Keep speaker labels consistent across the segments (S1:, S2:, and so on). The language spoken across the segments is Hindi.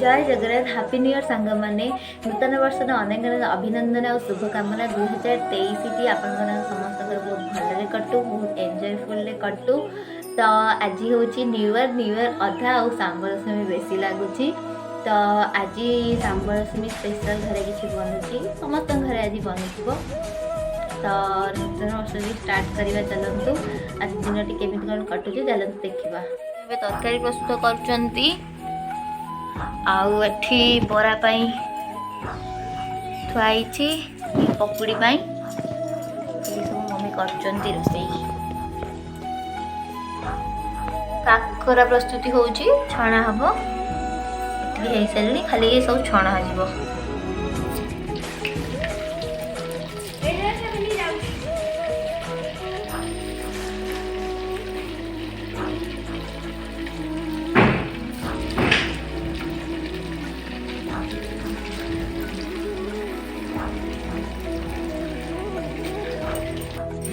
S1: जय जगन्नाथ हापी न्यू इयर सांग मैंने नूतन वर्ष अनेक अभिनंदन और शुभकामना 2023 की आपण समस्त बहुत भल कटू बहुत एंजयफुल कटू। तो आज हूँ न्यू इयर अधा और सांबरश्मी बेसी लगुच। तो आज सांबरश्मी स्पेशल घरे किसी बनूची समस्त घरे आज बनू। तो नूतन वर्ष भी स्टार्ट करवा चलतु आज दिन टी केमी कौन कटुचे चलतु देखा। तरकारी प्रस्तुत कर आउ एठी बरा पाई थुआई पकुड़ी पाई ये सब मम्मी करचंती रोसई। काकरा प्रस्तुति होची छणा हबो एठी हे सलनी खाली ये सब छणा हजिबो।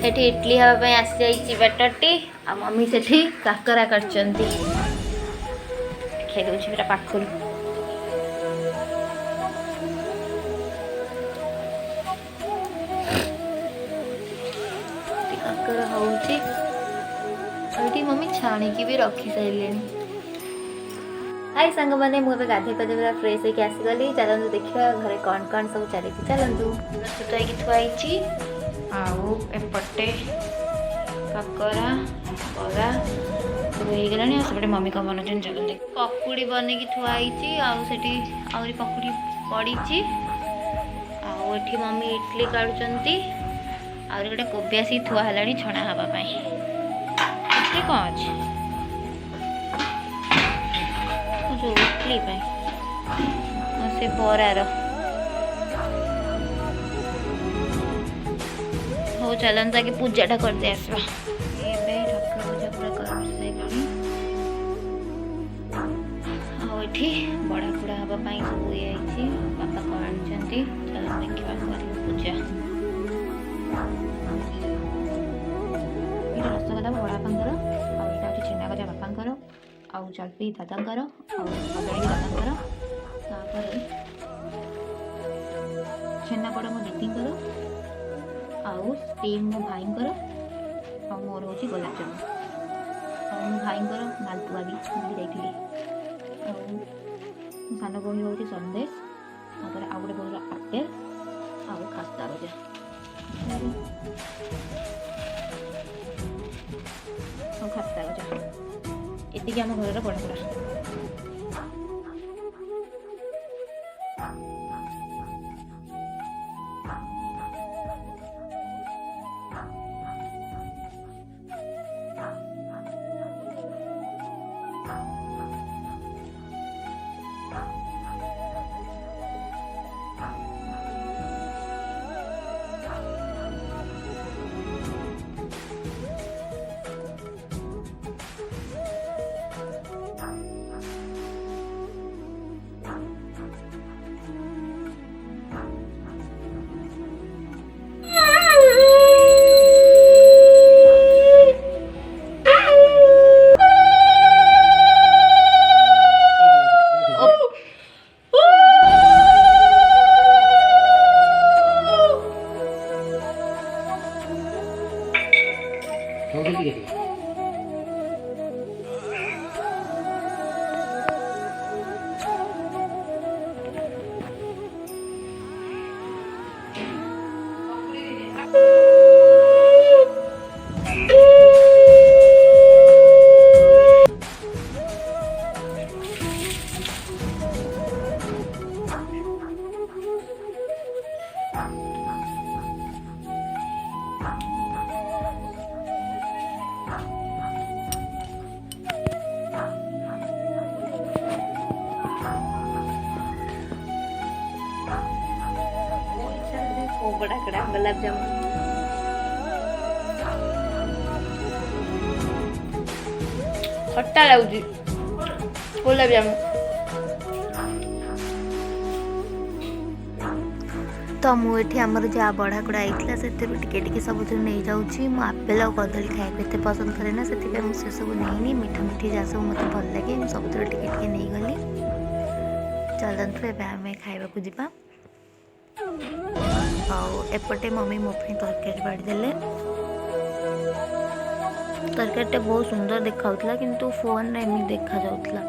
S1: एठी इडली हवा आसी जाइए बैटर टी आ मम्मी से काकरा कर खाई दूसरी पूरा पाखर काकरा होची मम्मी छाणिकी भी रखी सारे। हाय सांग मैंने मुझे गाधे कर पूरा फ्रेश होकर आसीगली। चलतु देखा घरे कौन कौन सब चली चलतु सुताई थुआई आउ एपटे काकरा बरा सब हो गलानी सेपटे मम्मी कौन बनाऊँ चलते पकुड़ी बनईकी थुआई आहरी पकुड़ी पड़ी आठी मम्मी इडली काढ़ुंती आहरी गोटे कोबी आसी थुआ है छणा हाँपाई इडली कौन अच्छे जो इडली से बरार हो चलता कि पूजाटा करते आसवा ठाकुर पूजा पूरा कर बड़ा कुड़ा हाँपाई सब ये बापा कौन आनी चल देखा पूजा ये रसगोला बड़ा बापांकर आटा छेना गजा बापांकर आउ जलपी दादांकर कदली दादांकर छेनापड़ मो दीदींकर आउ स्टीम मो भाईंकर आ मोर हूँ गोलाप जामुन मो भाईंकर मालपुआ भी मिली जाइए सान बही हूँ सन्देश आउ गोटे बही आपेल आउ खास्ता गजा खास्ता गजा ये आम घर बड़ा बड़ा बड़ा कड़ा गुलाब जामुन खट्टा लगुच गुलाब जामुन। तो मुझे आमर जहाँ बड़ा कड़ा होता से टे सब नहीं जाऊँगी मु आपेल और कदली खाया एत पसंद करे ना से सब नहीं मीठा मीठी जहाँ सब मतलब भल लगे सब टे नहीं गली चलतु एबे आमे खाइबा को जिबा एपटे मम्मी मो तरकारी बाड़ी देले तरकारी बहुत सुंदर देखा किंतु फोन रे एमि देखा जाउतला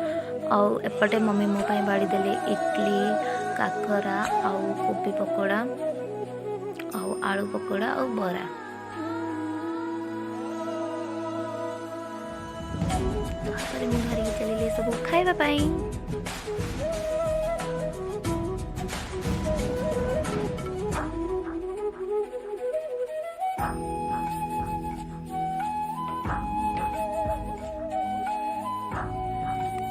S1: आउ एपटे मम्मी मो बाड़ी देले इडली काकरा आउ कोबी पकोड़ा आउ आलू पकोड़ा आउ बरा मुझे धरिकी चलिए सब खाइबा पाई।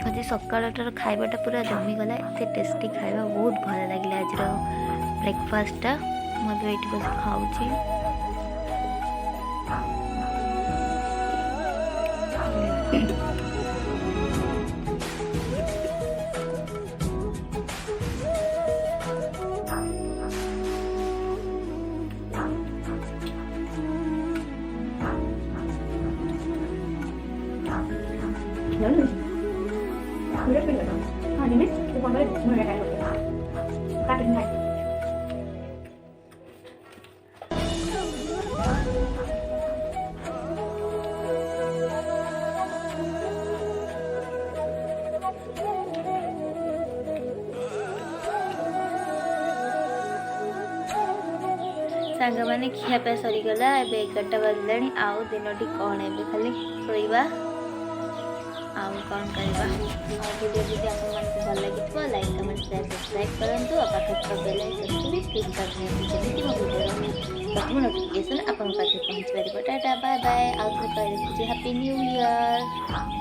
S1: आज सकाळटार खाइबाटा पूरा जमीगला एत टेस्टी खाइबा बहुत भल लगे आज ब्रेकफास्टा मत ये बस खाऊँ सांग मैंने खियापा सरीगला ए 11टा बजला आउ दिनटी कौन ए खाली शोवा आउ कौन करवा वीडियो जब आपको भल लगी लाइक कमेंट शेयर सब्सक्राइब करूँ और पाखे बेल आइकन भी क्लिक करते मो वीडियो प्रथम नोटिफिकेशन आपन पाखे पहुँच पार। टाटा बाय बाय आउ थे कह रखुच्छे हैप्पी न्यू ईयर।